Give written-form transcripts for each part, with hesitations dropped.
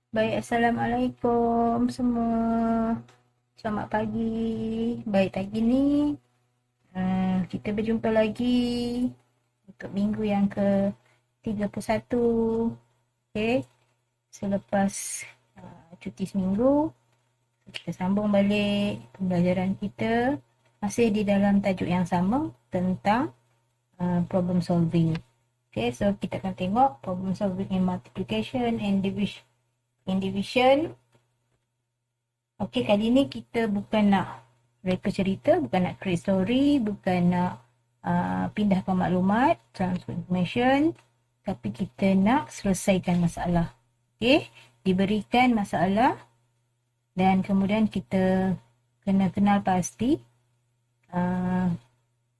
Baik, Assalamualaikum semua. Selamat pagi. Baik, pagi ni kita berjumpa lagi untuk minggu yang ke-31. Okay, selepas cuti seminggu, kita sambung balik pembelajaran kita masih di dalam tajuk yang sama tentang problem solving. Okay, so kita akan tengok problem solving in multiplication and division. Okey, kali ni kita bukan nak reka cerita, bukan nak create story, bukan nak pindahkan maklumat, transfer information, tapi kita nak selesaikan masalah. Okey, diberikan masalah dan kemudian kita kena kenal pasti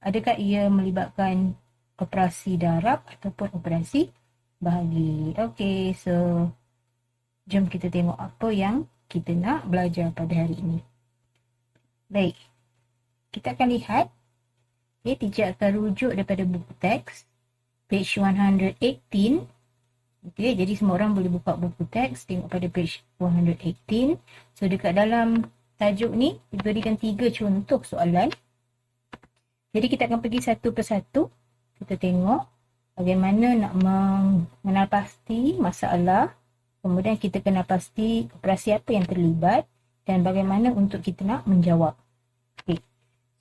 adakah ia melibatkan operasi darab ataupun operasi bahagi. Okey, so jom kita tengok apa yang kita nak belajar pada hari ini. Baik, kita akan lihat. Okay, teacher akan rujuk daripada buku teks, page 118. Okay, jadi semua orang boleh buka buku teks, tengok pada page 118. So, dekat dalam tajuk ni, diberikan 3 contoh soalan. Jadi, kita akan pergi satu persatu. Kita tengok bagaimana nak mengenal pasti masalah. Kemudian kita kena pasti operasi apa yang terlibat dan bagaimana untuk kita nak menjawab. Okay.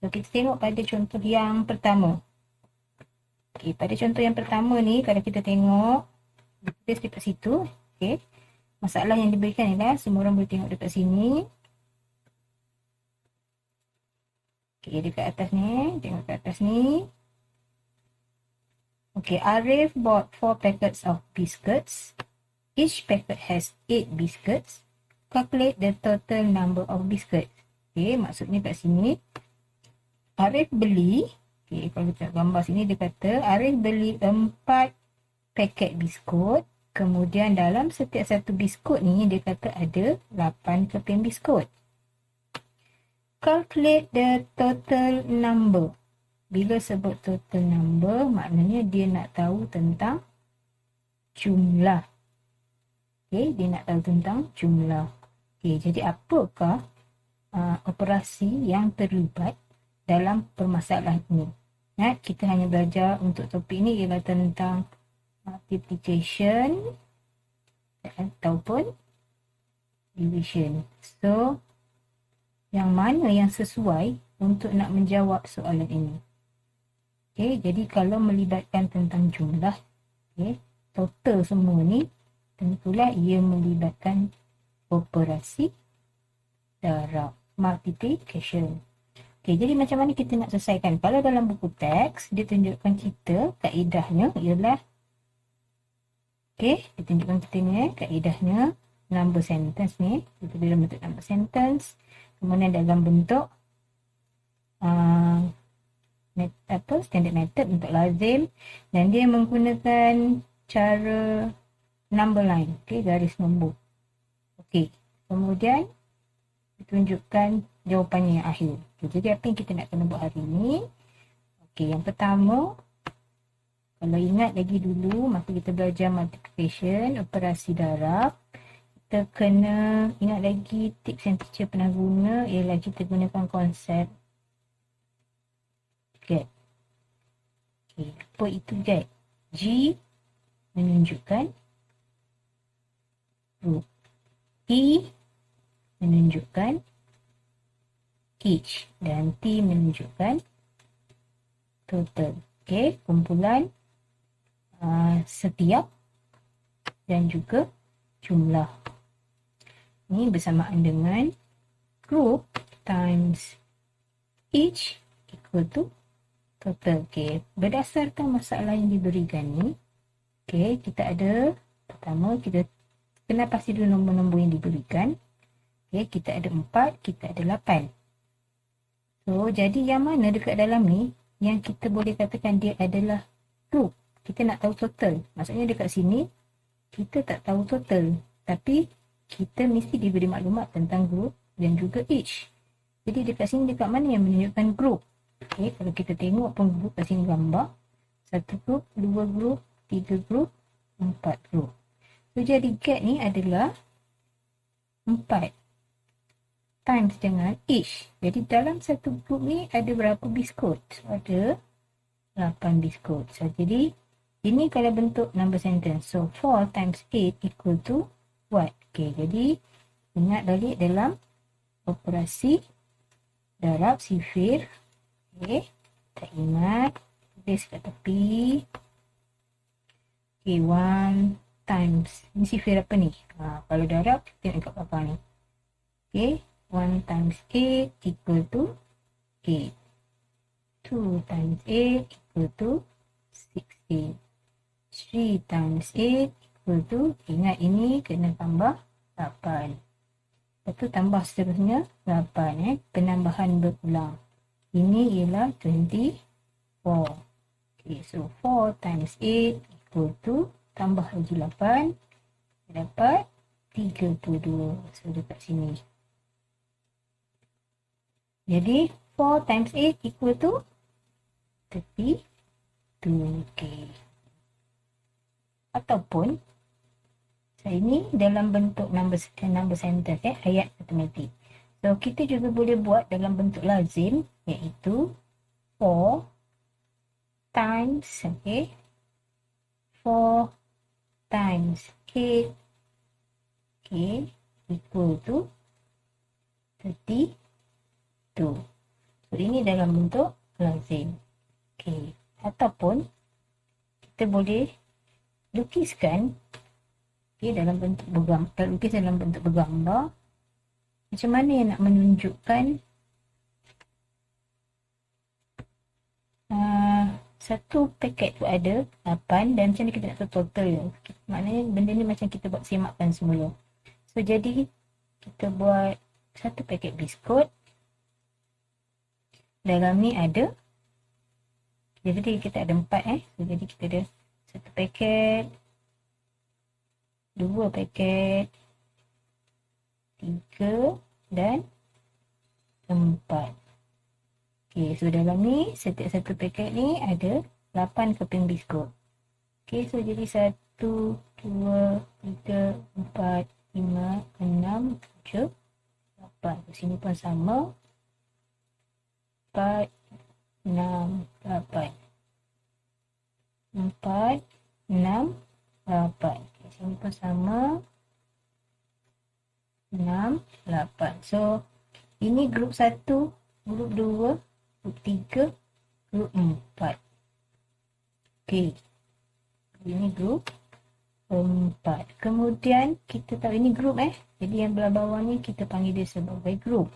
So kita tengok pada contoh yang pertama. Okay, pada contoh yang pertama ni kalau kita tengok kita dekat situ, okay, masalah yang diberikan ialah semua orang boleh tengok dekat sini. Okay, dekat atas ni, tengok kat atas ni. Okay, Arif bought 4 packets of biscuits. Each packet has 8 biscuits. Calculate the total number of biscuits. Okay, maksudnya kat sini Arif beli, okay, kalau kita gambar sini dia kata Arif beli 4 paket biskut. Kemudian dalam setiap satu biskut ni dia kata ada 8 keping biskut. Calculate the total number. Bila sebut total number, maknanya dia nak tahu tentang jumlah. Okay, dia nak tahu tentang jumlah. Okay, jadi apakah operasi yang terlibat dalam permasalahan ini? Kita hanya belajar untuk topik ini ialah tentang multiplication ataupun division. So, yang mana yang sesuai untuk nak menjawab soalan ini? Okay, jadi kalau melibatkan tentang jumlah, okay, total semua ni, tentulah ia melibatkan operasi darab, multiplication. Okay, jadi macam mana kita nak selesaikan? Kalau dalam buku teks, dia tunjukkan kita kaedahnya ialah, okay, dia tunjukkan kita ni kaedahnya number sentence ni. Kita dalam bentuk number sentence. Kemudian dalam bentuk standard method untuk lazim. Dan dia menggunakan cara number line, okay, garis nombor. Okey, kemudian ditunjukkan jawapannya yang akhir. Okay, jadi apa yang kita nak kena buat hari ni? Okey, yang pertama, kalau ingat lagi dulu masa kita belajar multiplication, operasi darab, kita kena ingat lagi tips yang teacher pernah guna ialah kita gunakan konsep get. Okey, apa itu get? G menunjukkan group. E menunjukkan each dan T menunjukkan total. Okey, kumpulan setiap dan juga jumlah. Ini bersamaan dengan group times each equal to total. Okey, berdasarkan masalah yang diberikan ni, okey, kita ada pertama kita kena pasti dulu nombor-nombor yang diberikan. Okay, kita ada 4, kita ada 8. So, jadi yang mana dekat dalam ni yang kita boleh katakan dia adalah group. Kita nak tahu total. Maksudnya dekat sini kita tak tahu total, tapi kita mesti diberi maklumat tentang group dan juga each. Jadi dekat sini dekat mana yang menunjukkan group? Okay, kalau kita tengok pun group kat sini gambar. 1 group, 2 group, 3 group, 4 group. So, jadi get ni adalah 4 times dengan each. Jadi dalam satu grup ni ada berapa biskut? Ada 8 biskut. So, jadi ini kalau bentuk number sentence. So 4 times 8 equal to what? Okay, jadi ingat balik dalam operasi darab sifir. Okay, tak ingat. Tulis kat tepi. Okay, 1 times. Ini sifir apa ni? Kalau darab, tengok kat belakang ni. Okay, 1 times 8 equal to 8. 2 times 8 equal to 16. 3 times 8 equal to, ingat ini kena tambah 8. Lepas tu tambah seterusnya 8. Penambahan berulang. Ini ialah 24. Okay, so 4 times 8 equal to, tambah lagi 8. Dapat 32. So dekat sini. Jadi 4 times 8 equal to 32. Okay. Ataupun ini dalam bentuk number sentence, ayat matematik. So kita juga boleh buat dalam bentuk lazim, iaitu 4 times 4 times 8 equal to 32. So ini dalam bentuk lazim. Ataupun kita boleh lukiskan dalam bentuk bergambar, lukis dalam bentuk bergambar. Macam mana yang nak menunjukkan satu paket tu ada 8 dan macam mana kita nak total dia. Maknanya benda ni macam kita buat semakkan semula. So jadi kita buat satu paket biskut. Dalam ni ada, jadi kita ada 4 so jadi kita ada satu paket, 2 paket, 3 dan 4. Okay, so dalam ni setiap satu paket ni ada 8 keping biskut. Okay, so jadi 1, 2, 3, 4, 5, 6, 7, 8. Di sini pun sama. 4, 6, 8. 4, 6, 8. Di sini pun sama. 6, 8. So, ini grup 1, grup 2, grup 3, grup 4. Okey. Ini grup 4. Kemudian, kita tahu ini grup Jadi, yang belah bawah ni kita panggil dia sebagai grup.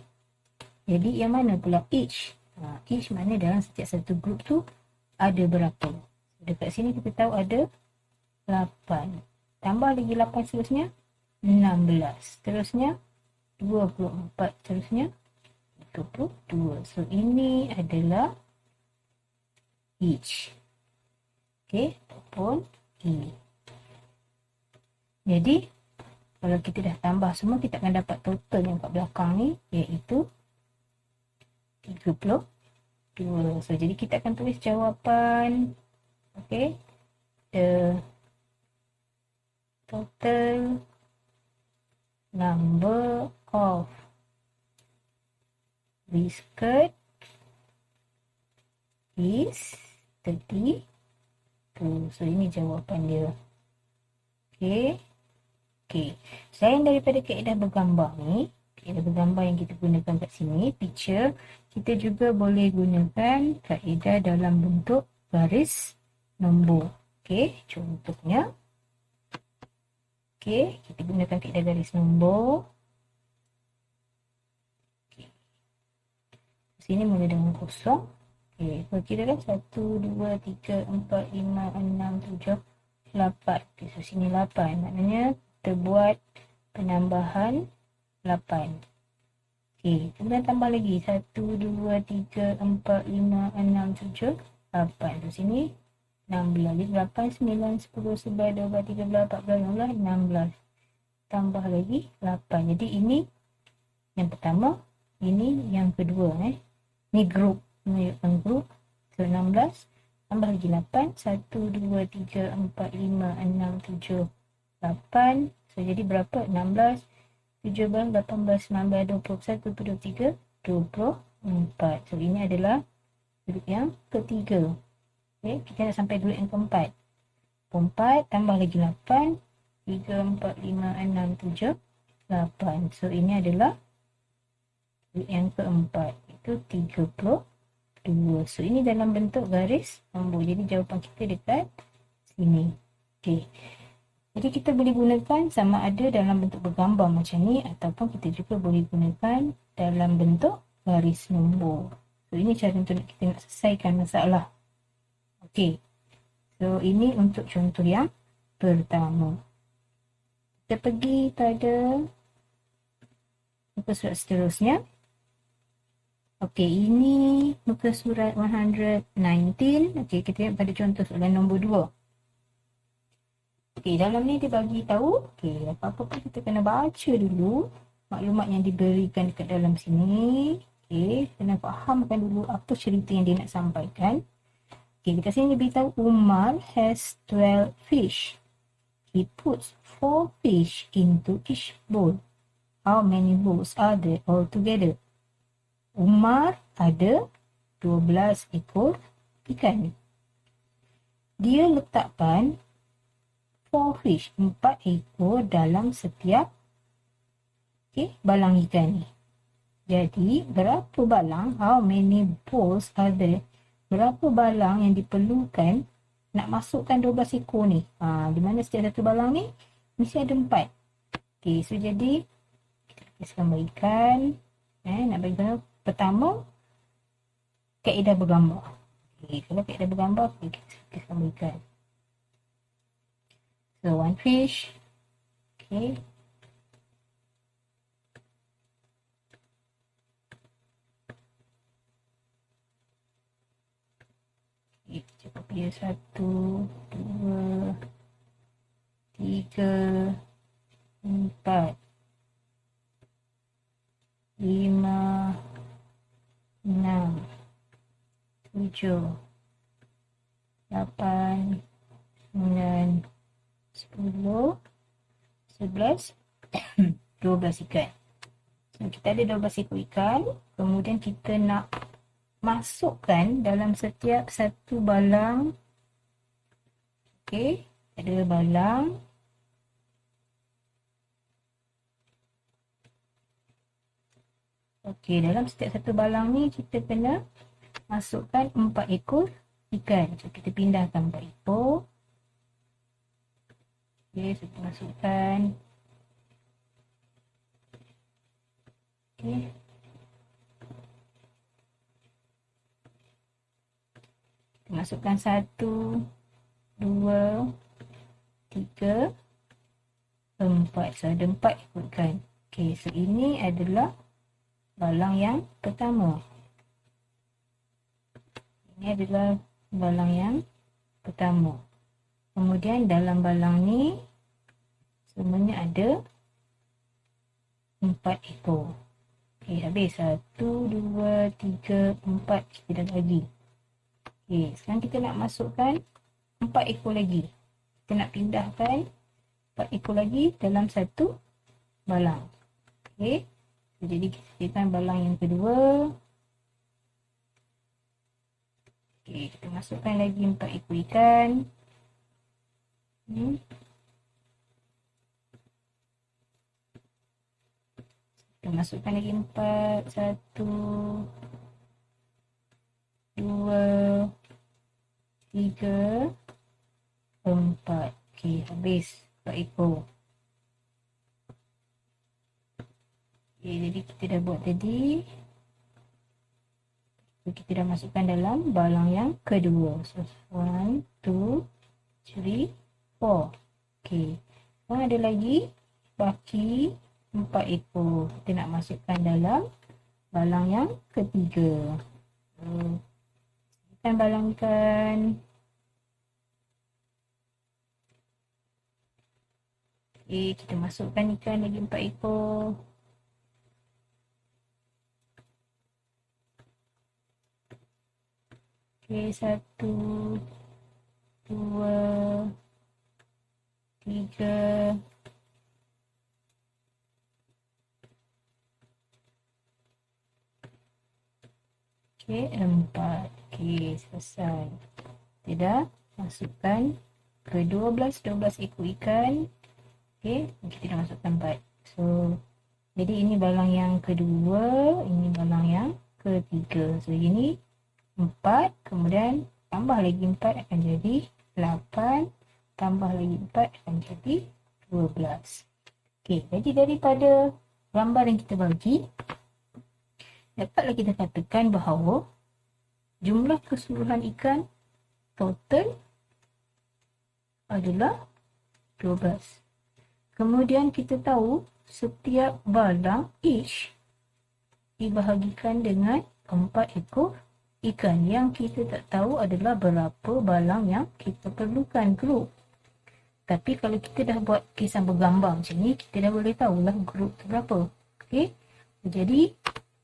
Jadi, yang mana pula each? Each makna dalam setiap satu grup tu ada berapa? Dekat sini kita tahu ada 8. Tambah lagi 8 seterusnya 16. Seterusnya 24. Seterusnya 22. So ini adalah each. Okey, ataupun E. Jadi kalau kita dah tambah semua, kita akan dapat total yang kat belakang ni, iaitu 32. So jadi kita akan tulis jawapan. Okey, the total number of biscuit is 32. So ini jawapan dia. Okey. Selain daripada kaedah bergambar ni, kaedah bergambar yang kita gunakan kat sini, picture, kita juga boleh gunakan kaedah dalam bentuk garis nombor. Okey, contohnya. Okey, kita gunakan kaedah garis nombor. Okay. Sini mula dengan kosong. Okey, kira kan 1, 2, 3, 4, 5, 6, 7, 8. Okey, so sini 8. Maknanya kita buat penambahan 8. Okey, kemudian tambah lagi 1, 2, 3, 4, 5, 6, 7, 8. So sini 16. Jadi 8, 9, 10, 11, 12, 13, 14, 15, 16. Tambah lagi 8. Jadi ini yang pertama, ini yang kedua. Ini grup, menunjukkan grup. So 16. Tambah lagi 8. 1, 2, 3, 4, 5, 6, 7, 8. So jadi berapa? 16 17, 18, 19, 21, 23, 24. So, ini adalah grup yang ketiga. Okay, kita dah sampai grup yang keempat. 4 tambah lagi 8, 3, 4, 5, 6, 7, 8. So, ini adalah grup yang keempat. Itu 32. So, ini dalam bentuk garis lembu. Jadi, jawapan kita dekat sini. Okay. Jadi, kita boleh gunakan sama ada dalam bentuk bergambar macam ni ataupun kita juga boleh gunakan dalam bentuk garis nombor. So, ini cara untuk kita nak selesaikan masalah. Okay. So, ini untuk contoh yang pertama. Kita pergi pada muka surat seterusnya. Okey, ini muka surat 119. Okey, kita lihat pada contoh soalan nombor 2. Okey, dalam ni dia bagi tahu, okey, apa-apa pun kita kena baca dulu maklumat yang diberikan dekat dalam sini. Okey, kena fahamkan dulu apa cerita yang dia nak sampaikan. Okey, dekat sini dia beritahu Umar has 12 fish. He puts 4 fish into each bowl. How many bowls are there altogether? Umar ada 12 ekor ikan. Dia letakkan 4 fish, 4 ekor dalam setiap balang ikan ni. Jadi, berapa balang? How many bowls are there? Berapa balang yang diperlukan nak masukkan 12 ekor ni? Di mana setiap satu balang ni mesti ada 4. Okey, so jadi kita lukis gambar ikan. Nak bagi tahu pertama kaedah bergambar. Okey, kalau kaedah bergambar kita lukis gambar ikan. So, one fish. Okey. Kita copy 1, 2, 3, 4, 5, 6, 7, 8, 9, 10, 11, 12 ikan. So, kita ada 12 ekor ikan. Kemudian kita nak masukkan dalam setiap satu balang. Okey, ada balang. Okey, dalam setiap satu balang ni kita kena masukkan 4 ekor ikan. So, kita pindahkan 4 ekor. Okey, so kita masukkan. Okey. Kita masukkan 1, 2, 3, 4. So, ada 4 ekor ikan. Okey, so ini adalah balang yang pertama. Ini adalah balang yang pertama. Kemudian dalam balang ni semuanya ada 4 ekor. Okey, habis 1, 2, 3, 4 kita dah bagi. Okey, sekarang kita nak masukkan 4 ekor lagi. Kita nak pindahkan 4 ekor lagi dalam satu balang. Okey. Jadi kita sediakan balang yang kedua. Okey, kita masukkan lagi 4 ekor ikan. Kita masukkan lagi 4. 1, 2, 3, 4. Okey, habis 4 ekor. Okey, jadi kita dah buat tadi. So, kita dah masukkan dalam balang yang kedua. So, 1, 2, 3, 4. Okey. Sekarang ada lagi baki 4 ekor. Kita nak masukkan dalam balang yang ketiga. Masukkan balang ikan. Okey, kita masukkan ikan lagi 4 ekor. Okey, 1, 2, 3, Okey, 4. Okey, selesai. Tidak, masukkan ke 12. 12 ekor ikan. Okey, kita dah masukkan 4. So, jadi ini balang yang kedua, ini balang yang ketiga. So, ini 4, kemudian tambah lagi 4 akan jadi 8, tambah lagi 4 akan jadi 12. Okey, jadi daripada gambar yang kita bagi, dapatlah kita katakan bahawa jumlah keseluruhan ikan total adalah 12. Kemudian kita tahu setiap balang each dibahagikan dengan 4 ekor ikan. Yang kita tak tahu adalah berapa balang yang kita perlukan group. Tapi kalau kita dah buat kisah bergambar macam ni, kita dah boleh tahulah group tu berapa. Okey. Jadi,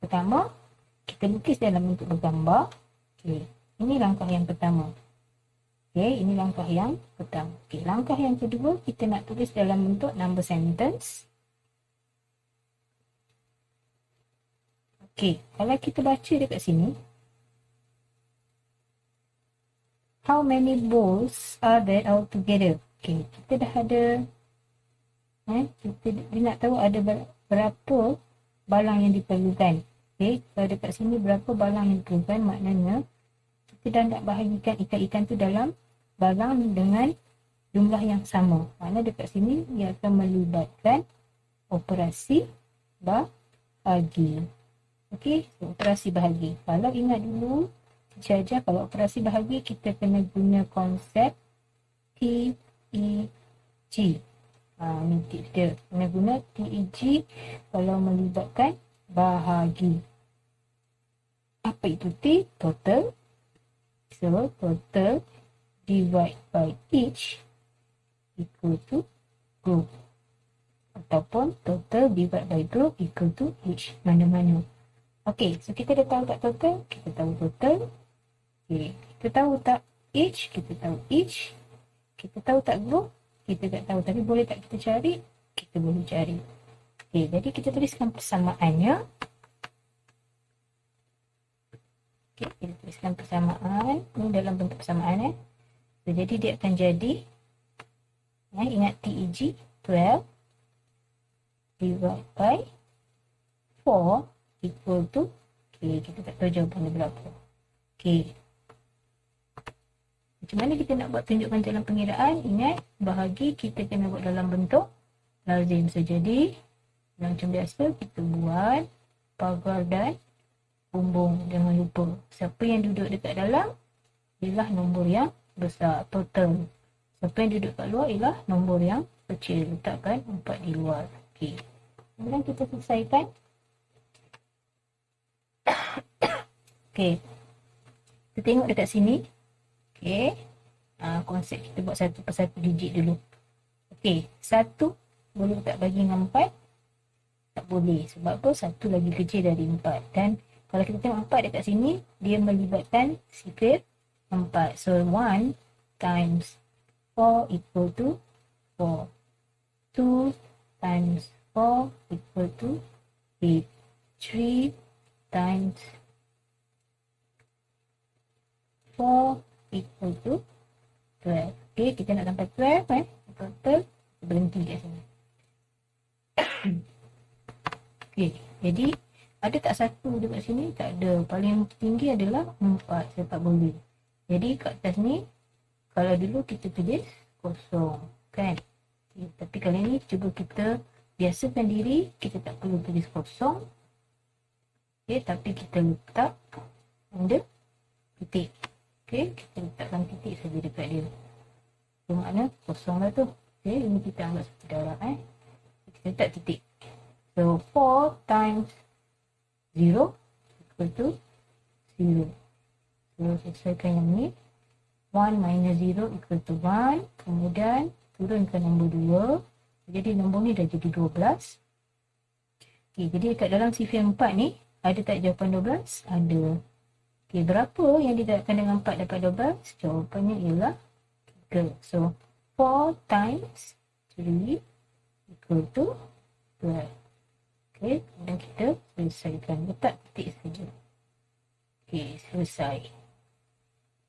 pertama, kita lukis dalam bentuk bergambar. Okey. Ini langkah yang pertama. Okey, ini langkah yang pertama. Okey, langkah yang kedua, kita nak tulis dalam bentuk number sentence. Okey, kalau kita baca dekat sini, how many balls are there altogether? Okey, kita dah ada dia nak tahu ada berapa balang yang diperlukan. Okey, kalau dekat sini berapa balang yang diperlukan, maknanya kita dah nak bahagikan ikan-ikan tu dalam balang dengan jumlah yang sama. Maknanya dekat sini ia akan melibatkan operasi bahagi. Okey, so operasi bahagi. Kalau ingat dulu, saja kalau operasi bahagi kita kena guna konsep TEG. Ni tips dia. Kena guna TEG kalau melibatkan bahagi. Apa itu T? Total. So, total divide by each equal to group. Ataupun total divide by group equal to each. Mana-mana. Okey, so kita dah tahu tak total? Kita tahu total. Okey, kita tahu tak each? Kita tahu each. Kita tahu tak group? Kita tak tahu. Tapi boleh tak kita cari? Kita boleh cari. Okey, jadi kita tuliskan persamaannya. Okey, kita tuliskan persamaan. Ini dalam bentuk persamaan. So, jadi dia akan jadi, ingat TEG, 12 divide by 4 equal to, okey, kita tak tahu jawapannya berapa. Okey. Macam mana kita nak buat tunjukkan dalam pengiraan? Ingat, bahagi kita kena buat dalam bentuk lazim. So, jadi, macam biasa, kita buat pagar dan bumbung. Jangan lupa. Siapa yang duduk dekat dalam, ialah nombor yang besar, total. Siapa yang duduk kat luar, ialah nombor yang kecil. Letakkan 4 di luar. Okey. Kemudian kita selesaikan. Okey. Kita tengok dekat sini. Okey. Konsep kita buat satu persatu digit dulu. Okey. 1 boleh tak bagi dengan 4? Tak boleh. Sebab apa? 1 lagi kecil dari 4. Dan kalau kita tengok 4 dekat sini, dia melibatkan sifar 4. So 1 times 4 equal to 4. 2 times 4 equal to 8. 3 times 4 equal to 12. Okay, kita nak sampai 12 total, berhenti kat sini. Okay, jadi ada tak 1 dekat sini? Tak ada. Paling tinggi adalah 4. Saya tak boleh. Jadi kat atas ni, kalau dulu kita tulis kosong, kan? Okay, tapi kali ni cuba kita biasakan diri, kita tak perlu tulis kosong. Okay, tapi kita letak tanda titik. Okay, kita letakkan titik saja dekat dia. So, makna kosong lah tu. Okay, ini kita anggap seperti darab. Kita letak titik. So, 4 times 0 equal to 0. So, selesaikan yang ni. 1 minus 0 equal to 1. Kemudian, turunkan nombor 2. Jadi, nombor ni dah jadi 12. Okay, jadi dekat dalam sifar 4 ni, ada tak jawapan 12? Ada. Okay, berapa yang didapatkan dengan 4 dapat 12? Jawapannya ialah 3. So, 4 times 3 equal to 12. Okay, kemudian kita selesaikan. Letak titik saja. Okey, selesai.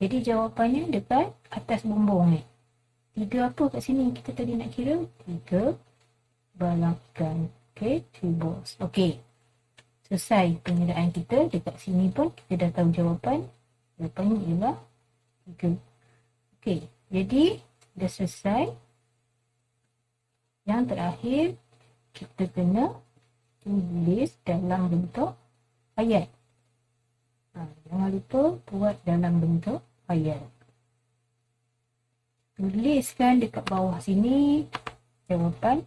Jadi jawapannya dekat atas bumbung ni. 3 apa kat sini kita tadi nak kira? 3 balang ikan. Okey, 2 balls. Okey. Selesai pengiraan kita. Dekat sini pun kita dah tahu jawapan. Jawapannya ialah 3. Okey, jadi dah selesai. Yang terakhir, kita kena tulis dalam bentuk ayat. Jangan lupa buat dalam bentuk ayat. Tuliskan dekat bawah sini jawapan.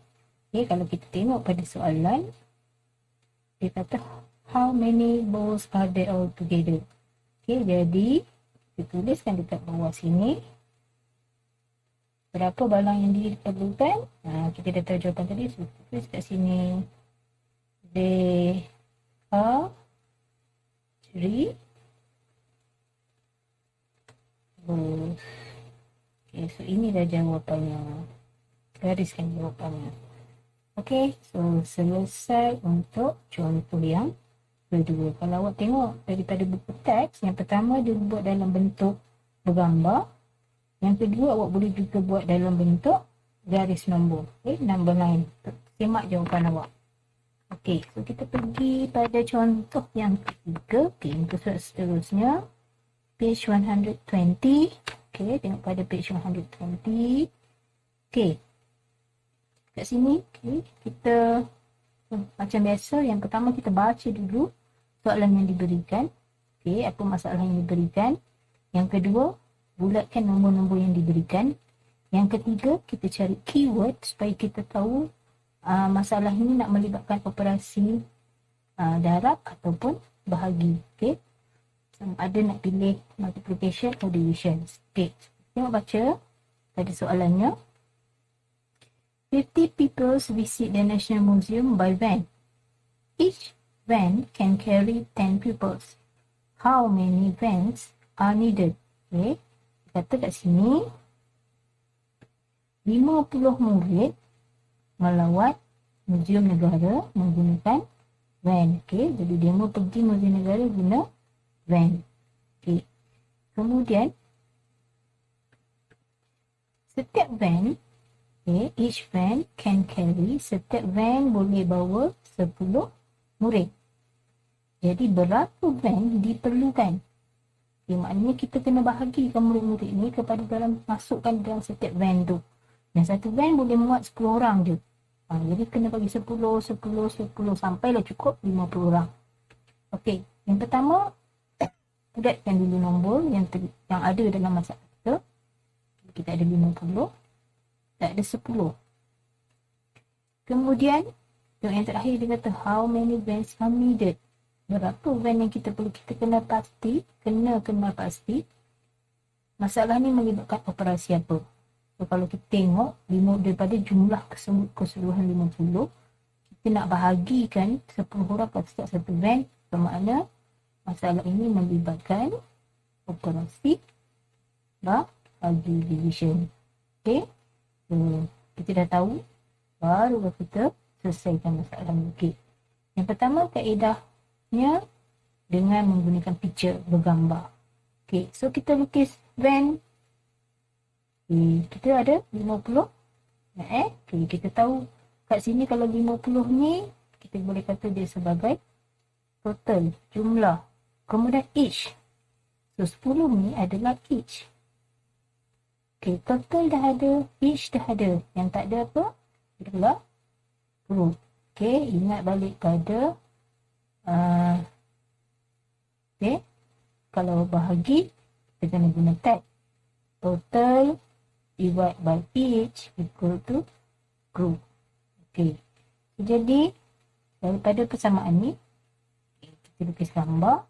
Okay, kalau kita tengok pada soalan, dia kata how many balls are there all together. Okay, jadi kita tuliskan dekat bawah sini berapa balang yang diperlukan. Kita dah tahu jawapan tadi, so tulis kat sini there are 3 balls. Okay, so ini dah jawapannya. Gariskan jawapannya. Okay, so selesai untuk contoh yang kedua. Kalau awak tengok daripada buku teks, yang pertama dia buat dalam bentuk bergambar. Yang kedua awak boleh juga buat dalam bentuk garis nombor. Okay, number line. Semak jawapan awak. Okay, so kita pergi pada contoh yang ketiga. Okay, untuk surat seterusnya. Page 120. Okay, tengok pada page 120. Okay. Kat sini, okay, kita macam biasa, yang pertama kita baca dulu soalan yang diberikan. Okay, apa masalah yang diberikan. Yang kedua, bulatkan nombor-nombor yang diberikan. Yang ketiga, kita cari keyword supaya kita tahu masalah ini nak melibatkan operasi darab ataupun bahagi. Okay, ada nak pilih multiplication or division. Okay, tengok baca pada soalannya. 50 people visit the National Museum by van. Each van can carry 10 pupils. How many vans are needed? Okay, kata kat sini 50 murid melawat Muzium Negara menggunakan van. Okay, jadi dia mau pergi Muzium Negara guna van. Okay, kemudian setiap van, okay, each van can carry, setiap van boleh bawa 10 murid. Jadi berapa van diperlukan? Okay, maknanya kita kena bahagikan murid-murid ni kepada masukkan dalam setiap van tu. Dan satu van boleh muat 10 orang je. Jadi kena bagi 10 sampailah cukup 50 orang. Okey, yang pertama bulatkan dulu nombor yang ada dalam masalah kita. Kita ada 50, tak ada 10. Kemudian yang terakhir dia kata how many vans are needed. Berapa van yang kita perlu? Kita kena kenal pasti masalah ni melibatkan operasi apa. So, kalau kita tengok daripada jumlah keseluruhan 50, kita nak bahagikan 10 orang pada satu van. Bermakna masalah ini melibatkan operasi bahagi division. Okay, so, kita dah tahu, baru kita selesaikan masalah ni. Okay, yang pertama kaedahnya dengan menggunakan picture, bergambar. Okay, so kita lukis van. Okay, kita ada 50. Okay, kita tahu kat sini kalau 50 ni kita boleh kata dia sebagai total, jumlah. Kemudian each. So 10 ni adalah each. Okay, total dah ada, each dah ada. Yang tak ada apa? Adalah group. Okay, ingat balik pada okay, kalau bahagi kita kena guna tag. Total divide by each equal to group. Okay, jadi daripada persamaan ni, okay, kita lukis gambar.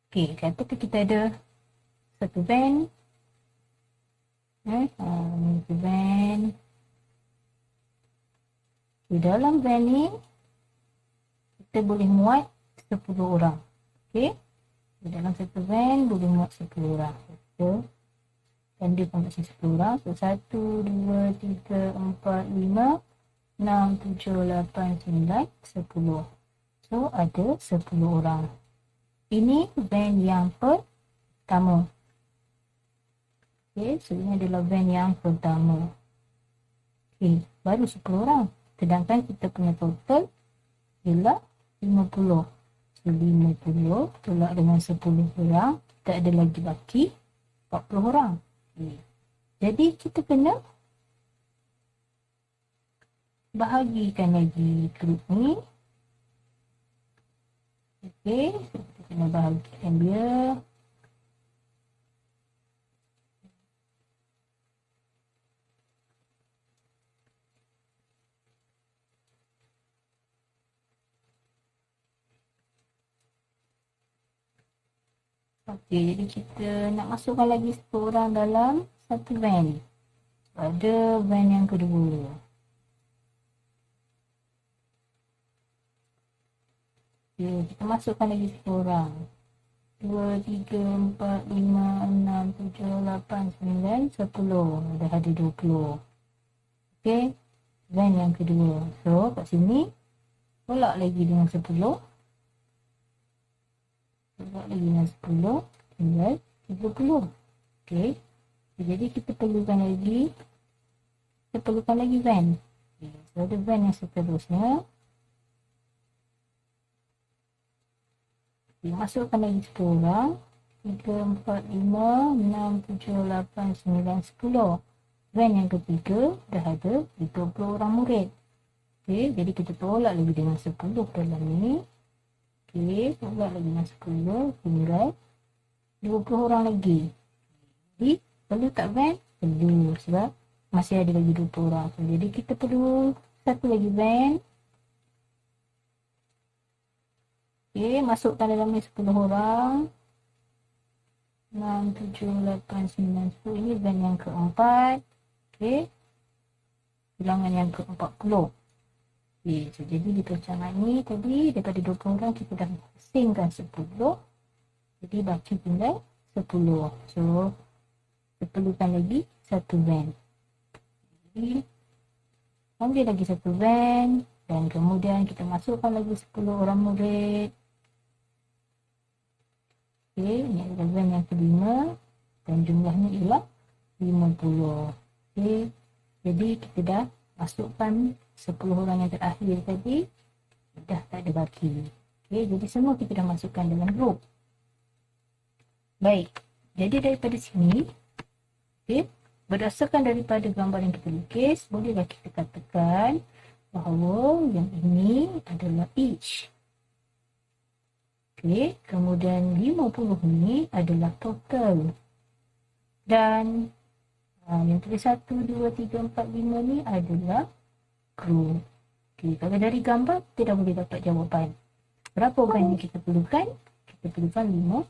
Okay, katakan kita ada satu van. Satu van. Di dalam van ni kita boleh muat 10 orang. Okay, di dalam satu van boleh muat 10 orang. So, tandakan kat sini 10 orang. So 1, 2, 3, 4, 5, 6, 7, 8, 9, 10. So ada 10 orang. Ini van yang pertama. Okey, so ini adalah van yang pertama. Okey, baru 10 orang. Sedangkan kita punya total ialah 50. So 50 tolak dengan 10 orang, kita ada lagi baki 40 orang. Okey. Jadi kita kena bahagikan lagi grup ni. Okey, so kita kena bahagikan dia. Okey, jadi kita nak masukkan lagi 10 orang dalam satu van. Pada van yang kedua. Okey, kita masukkan lagi 10 orang. 2, 3, 4, 5, 6, 7, 8, 9, 10. Dah ada 20. Okey, van yang kedua. So, kat sini, tolak lagi dengan 10. Tolak lagi dengan 10. Tinggal 30. Okey, jadi kita perlukan lagi van. Okay. So, ada van yang seterusnya. Okay, masukkan lagi 10 orang. 3, 4, 5, 6, 7, 8, 9, 10. Van yang ketiga dah ada 30 orang murid. Okay, jadi kita tolak lagi dengan 10 dalam ni. Okay, tolak lagi dengan 10. Tinggal 20 orang lagi. Jadi, perlu tak van? Perlu, sebab masih ada lagi 20 orang. Jadi, kita perlu satu lagi van. Okay, masukkan dalam ni 10 orang. 6, 7, 8, 9, 10. Ini van yang keempat. Okay. Bilangan yang ke-40. Okay, so jadi di perancangan ni tadi daripada 20 orang kita dah asingkan 10. Jadi baki tinggal 10. So, kita perlukan lagi satu van. Jadi, ambil lagi satu van. Dan kemudian kita masukkan lagi 10 orang murid. Okay, ini adalah van yang kelima. Dan jumlahnya ialah 50. Okay, jadi kita dah masukkan 10 orang yang terakhir tadi. Dah tak ada baki. Okay, jadi semua kita dah masukkan dalam grup. Baik, jadi daripada sini, okay, berdasarkan daripada gambar yang kita lukis, bolehlah kita katakan bahawa yang ini adalah each. Okay, kemudian 50 ni adalah total. Dan yang tulis 1, 2, 3, 4, 5 ni adalah group. Okay, kalau dari gambar, kita dah boleh dapat jawapan. Berapa van yang kita perlukan? Kita perlukan 5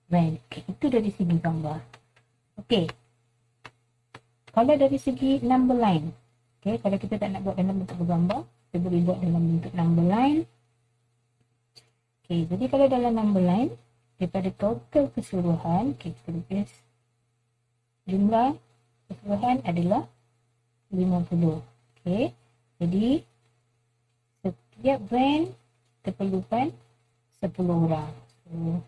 van. Okay, itu dari segi gambar. Okay. Kalau dari segi number line. Okay, kalau kita tak nak buat dalam bentuk bergambar, kita boleh buat dalam bentuk number line. Okay, jadi kalau dalam number line, daripada total keseluruhan, okay, kita lukis jumlah keseluruhan adalah 50. Okay, jadi setiap van kita perlukan 10 orang. So,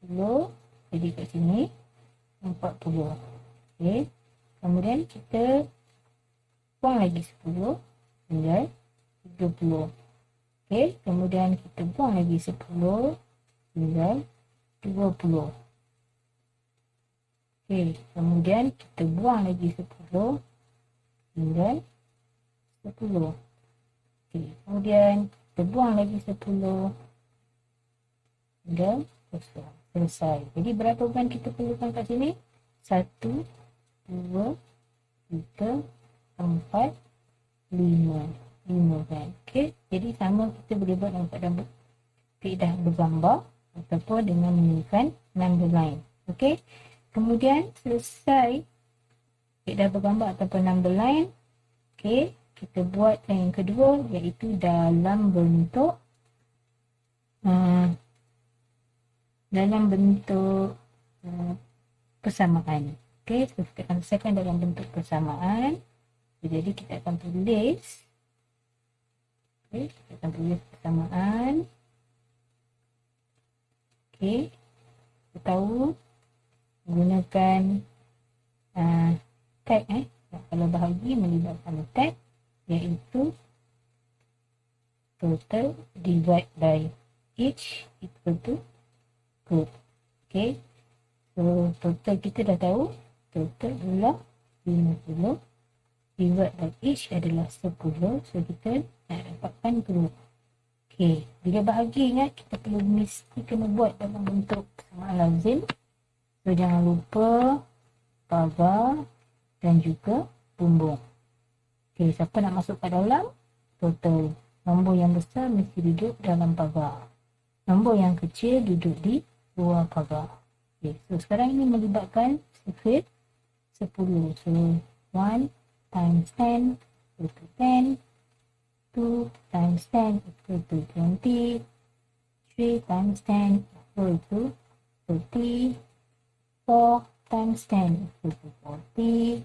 10, jadi kat sini 40. Okay, kemudian kita buang lagi 10, tinggal 30. Okay, kemudian kita buang lagi 10, tinggal 20. Okay, kemudian kita buang lagi 10, tinggal 10. Okay, kemudian kita buang lagi 10, tinggal kosong. Selesai. Jadi berapa van kita perlukan kat sini? 1, 2, 3, 4, 5. 5 van. Okay, jadi sama kita boleh buat dalam keadaan tidak bergambar ataupun dengan menggunakan number line. Okay, kemudian selesai tidak bergambar ataupun number line. Okay, kita buat yang kedua iaitu dalam bentuk persamaan. Okay, so kita akan selesaikan dalam bentuk persamaan. Jadi kita akan tulis, okay, kita akan tulis persamaan. Okey. Kita tahu gunakan tag kalau bahagi melibatkan tag, iaitu total divide by each equal to code. Okay, so total kita dah tahu, total adalah 50, divide by each adalah 10, so kita nak dapatkan group. Okay, bila bahagi ingat kita perlu mesti kena buat dalam bentuk sama lazim, so jangan lupa pagar dan juga bumbung. Okay, siapa nak masuk kat dalam total, nombor yang besar mesti duduk dalam pagar, nombor yang kecil duduk di luar pagar. Okay, so sekarang ini melibatkan sifir 10, so 1 times 10 equal to 10, 2 times 10 equal to 20, 3 times 10 equal to 30, 4 times 10 equal to 40,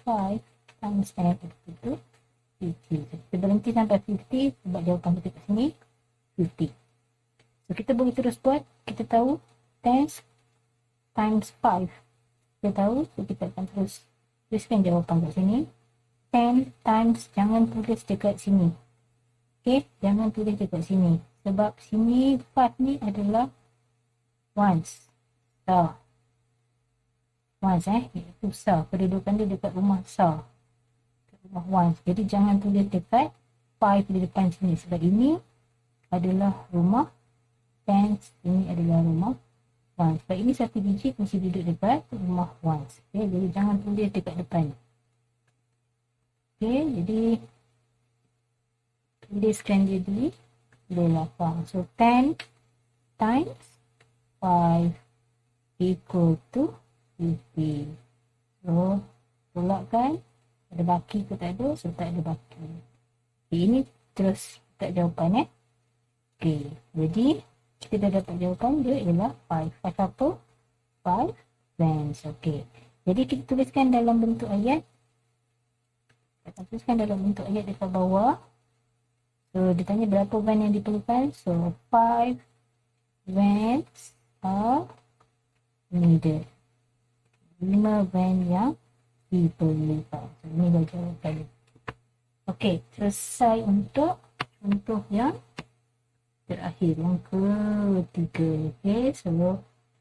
5 times 10 equal to 50. So, kita berhenti sampai 50 sebab jawapan kita kat sini 50. So kita boleh terus buat. Kita tahu 10 times 5 kita tahu, so kita akan terus tuliskan jawapan kat sini. 10 times, jangan tulis dekat sini. Okay, jangan tulis dekat sini sebab sini 5 ni adalah ones. Star ones iaitu star, kedudukan dia dekat rumah star, rumah ones. Jadi jangan tulis dekat 5 di depan sini sebab ini adalah rumah 10, ini adalah rumah ones. Sebab ini satu digit mesti duduk dekat rumah ones. Okay, jadi jangan tulis dekat depan. Okay, jadi tuliskan jadi 8. So 10 times 5 equal to 50. So tolakkan, ada baki ke tak ada? So tak ada baki. Okay, ini terus tak jawapan Okay, jadi kita dah dapat jawapan dia ialah 5. 5 apa? 5 vans. Okay, jadi kita tuliskan dalam bentuk ayat. Kita tuliskan dalam bentuk ayat dekat bawah. So dia tanya berapa van yang diperlukan. So 5 vans are needed. 5 van yang diperlukan. So ini dah jawapan. Okey, selesai untuk contoh yang terakhir, yang ketiga. Okey, so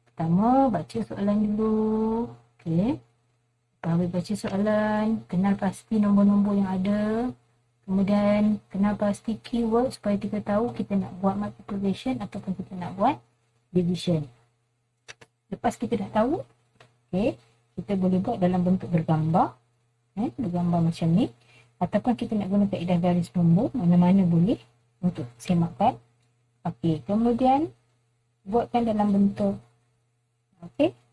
pertama baca soalan dulu. Okey, habis baca soalan, kenal pasti nombor-nombor yang ada. Kemudian kenal pasti keyword supaya kita tahu kita nak buat multiplication ataupun kita nak buat division. Lepas kita dah tahu, okay, kita boleh buat dalam bentuk bergambar, bergambar macam ni, ataupun kita nak guna kaedah garis nombor, mana-mana boleh untuk semakkan. Okey, kemudian buatkan dalam bentuk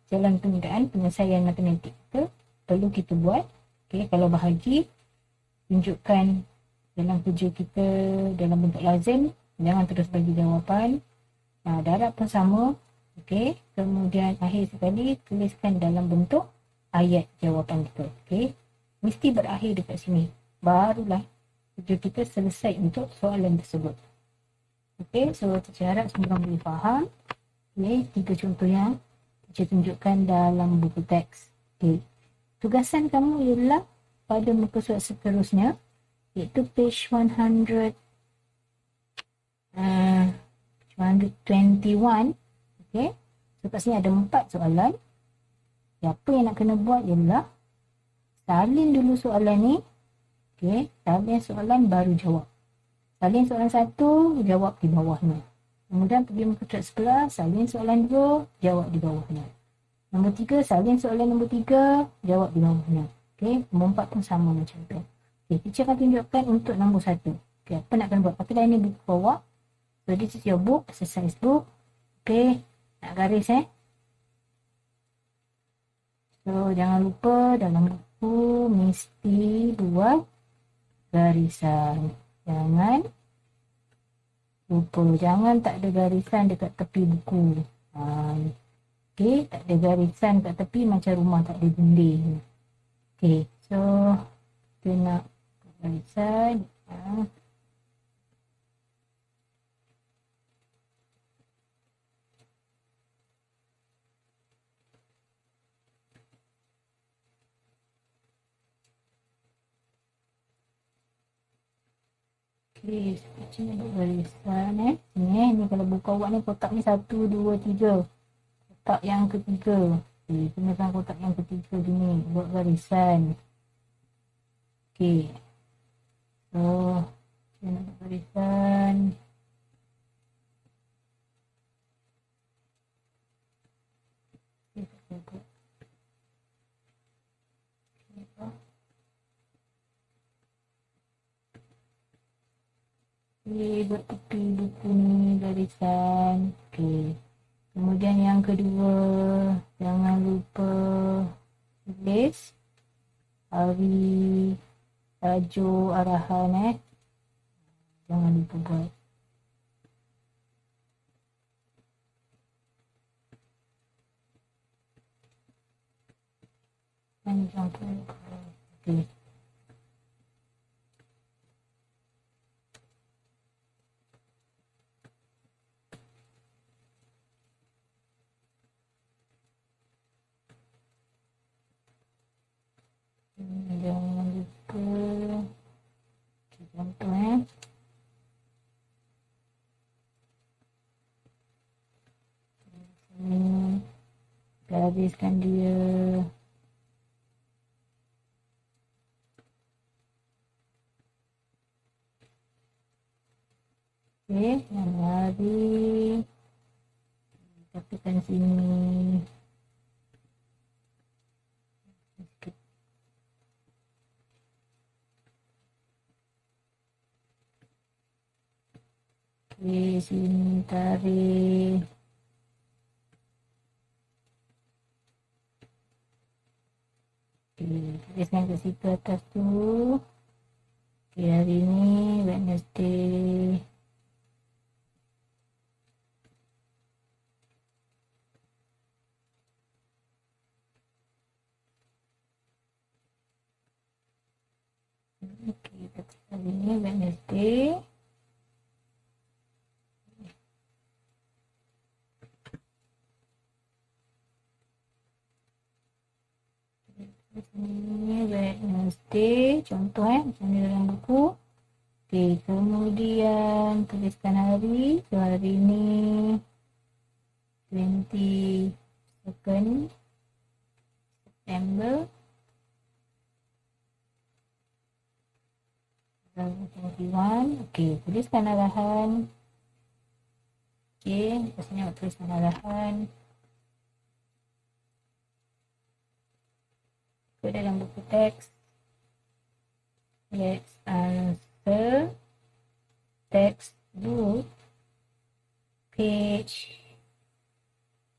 jalan pengiraan penyelesaian matematik kita perlu kita buat. Okey, kalau bahagi tunjukkan dalam kerja kita dalam bentuk lazim, jangan terus bagi jawapan. Darab pun sama. Okey, kemudian akhir sekali tuliskan dalam bentuk ayat jawapan kita. Okey, mesti berakhir dekat sini, barulah kerja kita selesai untuk soalan tersebut. Okey, so saya harap semua boleh faham. Okey, 3 contoh yang saya tunjukkan dalam buku teks. Okey, tugasan kamu ialah pada muka surat seterusnya, iaitu page 121. Okey, so kat sini ada 4 soalan. Apa yang nak kena buat ialah salin dulu soalan ni. Okey, salin soalan baru jawab. Salin soalan 1, jawab di bawahnya. Kemudian pergi muka surat sebelah, salin soalan 2, jawab di bawahnya. Nombor 3, salin soalan nombor 3, jawab di bawahnya. Okey, nombor 4 pun sama macam tu. Okey, teacher akan tunjukkan untuk nombor 1. Okey, apa nak kena buat? Pakai ini buku bawah. So this is your book, exercise book. Okey, nak garis So jangan lupa dalam buku mesti buat garisan. Jangan lupa, jangan tak ada garisan dekat tepi buku. Okey, tak ada garisan kat tepi macam rumah tak ada dinding. Okey, so kita nak garisan. Okey, sepatutnya buat barisan Sini, ni kalau buka awak ni kotak ni 1, 2, 3. Kotak yang ketiga. Okey, gunakan kotak yang ketiga ni buat barisan. Okey. So, saya nak buat barisan. Okey, saya buat. Okey, buat tepi buku ni barisan. Okey. Kemudian yang kedua, jangan lupa tulis hari, tajuk, arahan Jangan lupa buat. Panjang pun. Okey. Jangan lupa. Okey, contoh Sini. Kita habiskan dia. Okey, yang hari. Tepikan sini. Okey, sini tarik. Okey, tuliskan kat situ atas tu. Okey, hari ni Wednesday. Okey, hari ni Wednesday. Ini Wednesday, contoh macam ni dalam buku. Okey, kemudian tuliskan hari. So, hari ni 22nd September 2021. Okey, tuliskan arahan. Okey, pastinya awak tuliskan arahan. Ikut dalam buku teks. Let's answer textbook page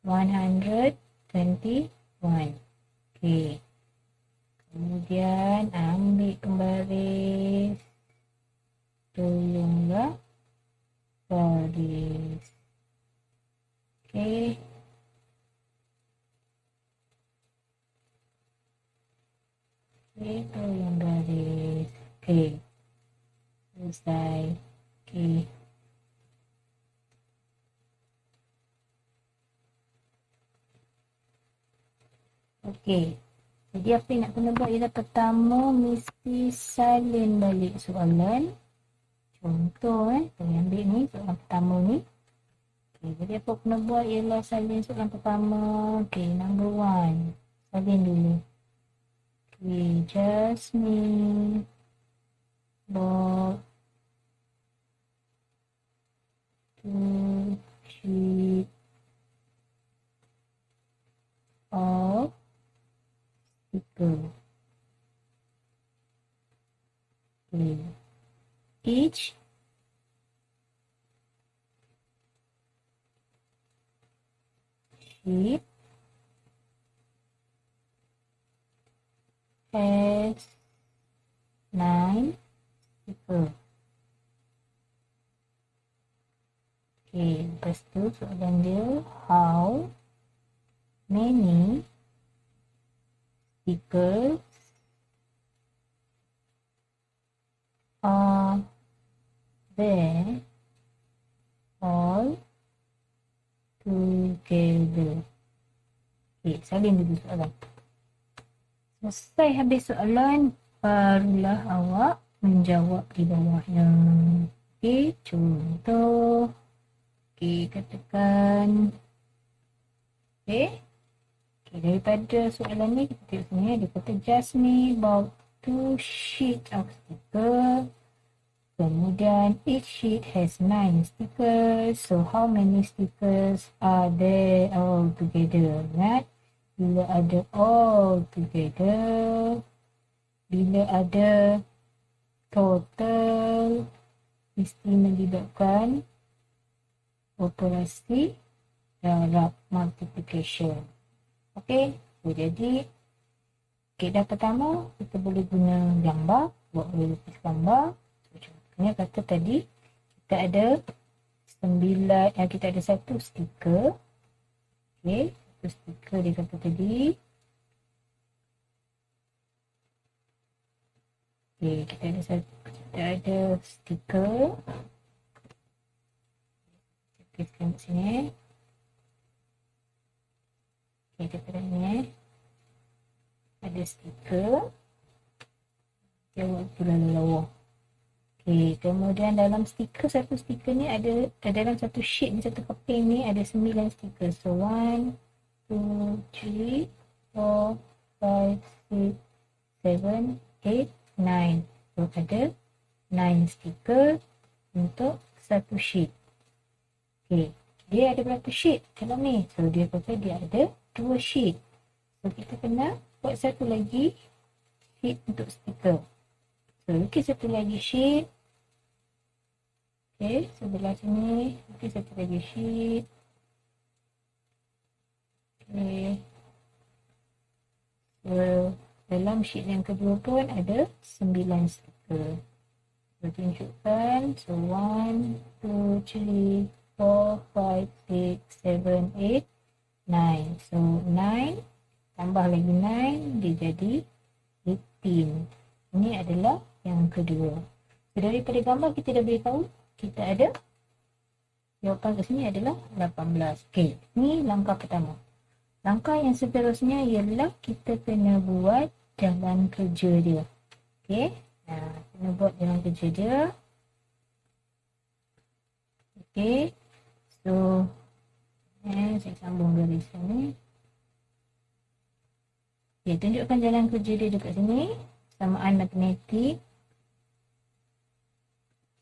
121. Okey. Kemudian ambil pembaris. Tolonglah baris. Okey. Okey, tolong baris. Okey. Selesai. Okey. Okey. Jadi apa yang nak kena buat ialah pertama mesti salin balik soalan. Contoh saya ambil ni soalan pertama ni. Okey, jadi apa kena buat ialah salin soalan pertama. Okey, number 1. Salin dulu. Okey, Jasmine bought 2 sheets of sticker. Okay. Each sheet has 9 stickers. Okay, lepas tu soalan dia, how many stickers are there all together? Okay, salin dulu soalan. Selesai habis soalan, barulah awak menjawab di bawahnya. Okey, contoh. Okey, katakan. Okey. Okey, daripada soalan ni kita tengok sini. Dia kata just me about 2 sheet of sticker. Kemudian each sheet has 9 stickers. So how many stickers are there all together? Ingat, bila ada all together, bila ada total, mesti melibatkan operasi darab multiplication. Okey, jadi kaedah pertama kita boleh guna gambar, boleh lukis gambar. Contohnya kata tadi kita ada 9, kita ada satu stiker. Okey, satu stiker dia kata tadi. Okey, kita ada stiker. Tuliskan kat sini. Okey, kita ada ni. Ada stiker. Jawab tu lawa-lawa. Okey, kemudian dalam stiker, satu stiker ni ada dalam satu sheet ni, satu keping ni ada 9 stiker. So 1, 2, 3, 4, 5, 6, 7, 8, 9. So ada 9 stiker untuk satu sheet. Okey, dia ada berapa sheet dalam ni? So dia kata dia ada 2 sheet. So kita kena buat satu lagi sheet untuk stiker. So lukis satu lagi sheet. Okey, sebelah sini lukis satu lagi sheet. Okey. So dalam sheet yang kedua pun ada 9 stiker. So tunjukkan. So 1, 2, 3, 4, 5, 6, 7, 8, 9. So 9 tambah lagi 9 dia jadi 18. Ini adalah yang kedua. So daripada gambar kita dah beritahu kita ada jawapan kat sini adalah 18. Okey, ni langkah pertama. Langkah yang seterusnya ialah kita kena buat jalan kerja dia. Okey, kena buat jalan kerja dia. Okey, so saya sambung garis ni. Okey, tunjukkan jalan kerja dia dekat sini. Samaan matematik.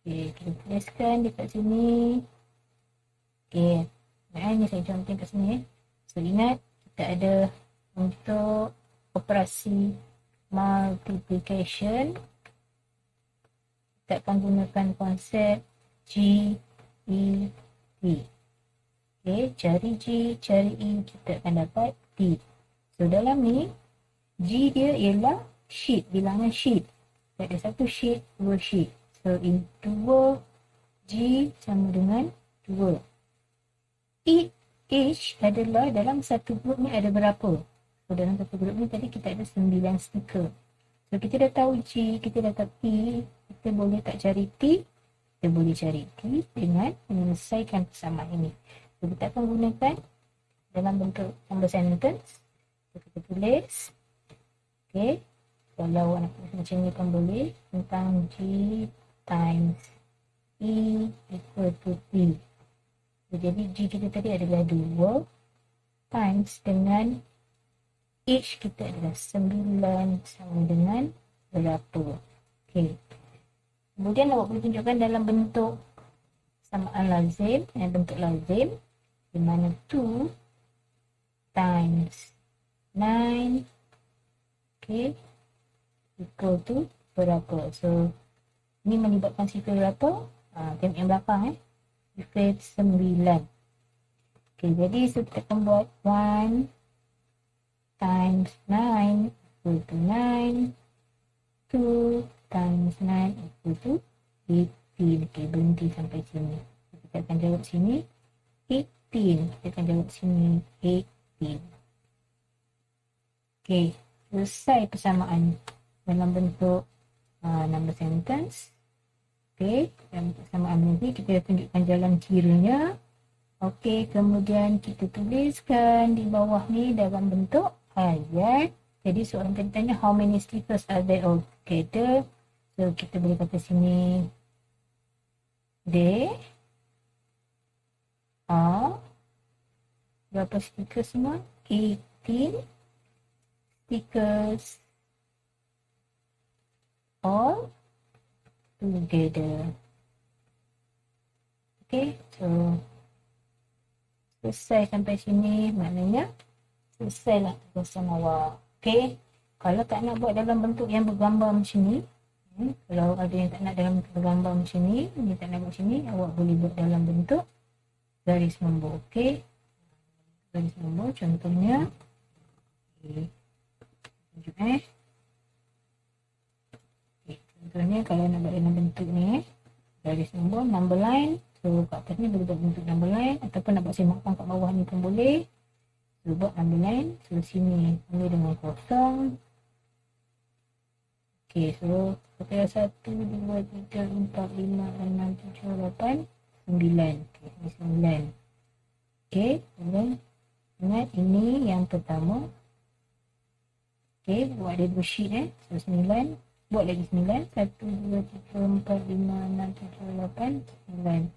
Okey, kita tuliskan dekat sini. Okey, ni saya contoh kat sini. So ingat, kita ada untuk operasi multiplication. Kita akan gunakan konsep G, E, T. Okey, cari G, cari E, kita akan dapat T. So dalam ni, G dia ialah sheet, bilangan sheet. Kita ada satu sheet, 2 sheet. So in 2, G sama dengan 2. Each adalah dalam satu grup ni ada berapa? So dalam satu grup ni tadi kita ada 9 stiker. So kita dah tahu G, kita dah tahu T. Kita boleh tak cari T? Kita boleh cari T dengan menyelesaikan persamaan ini. So kita akan gunakan dalam bentuk number sentence. So kita tulis. Okay. Kalau nak macam ni pun boleh. Tentang G times E equal to T. So, jadi G kita tadi adalah 2 times dengan H kita adalah 9 sama dengan berapa. Okay. Kemudian awak boleh tunjukkan dalam bentuk samaan lazim, bentuk lazim, di mana 2 times 9 equal to berapa. So ini melibatkan sifar berapa? Tengok yang belakang sifar 9. Okay, jadi so kita akan buat 1 times 9 equal to 9. 2 times 9 equal to 18. Okay, berhenti sampai sini. Kita akan jawab sini 18. Kita akan jawab sini 18. Okay, selesai persamaan dalam bentuk number sentence. Okay, dalam persamaan nanti kita tunjukkan jalan kiranya. Okay, kemudian kita tuliskan di bawah ni dalam bentuk ayat. Jadi soalan tadi tanya how many stickers are there all together. So So, kita boleh kata sini they are, berapa stiker semua? 18 stickers all together. Okay, so selesai sampai sini, maknanya selesailah tugasan awak. Okay, kalau tak nak buat dalam bentuk yang bergambar macam ni, kalau ada yang tak nak dalam bentuk bergambar macam ni, ni tak nak buat macam ni, awak boleh buat dalam bentuk garis nombor. Okay, garis nombor contohnya, okay. Tunjuk okay, contohnya kalau nak buat dalam bentuk ni, garis nombor, number line. So kat atas ni boleh buat bentuk number line, ataupun nak buat semakkan kat bawah ni pun boleh. So buat number line. So sini mula dengan kosong. Okay, so kita 1, 2, 3, 4, 5, 6, 7, 8, 9. Okay, ini 9. Okay, kemudian ingat ini yang pertama. Okay, buat dia 2 sheet So 9. Buat lagi 9. 1, 2, 3, 4, 5, 6, 7, 8, 9.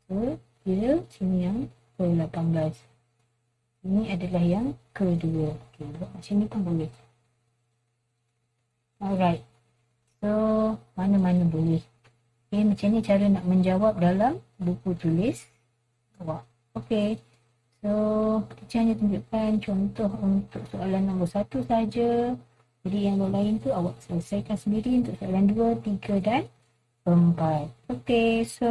So, kira sini yang ke-18. Ini adalah yang kedua. Okay, buat macam ni pun boleh. Alright. So, mana-mana boleh. Okay, macam ni cara nak menjawab dalam buku tulis awak. Okay. So, teacher hanya tunjukkan contoh untuk soalan nombor 1 saja. Jadi yang lain tu awak selesaikan sendiri untuk soalan 2, 3 dan 4. Okay, so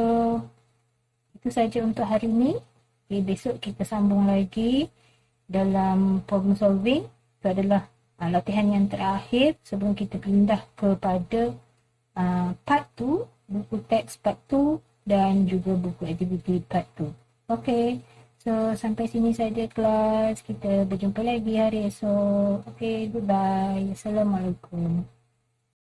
itu saja untuk hari ini. Okay, besok kita sambung lagi dalam problem solving. Itu adalah latihan yang terakhir sebelum kita pindah kepada part 2, buku teks part 2 dan juga buku aktiviti part 2. Okay, so sampai sini saja kelas. Kita berjumpa lagi hari esok. Okay, goodbye. Assalamualaikum.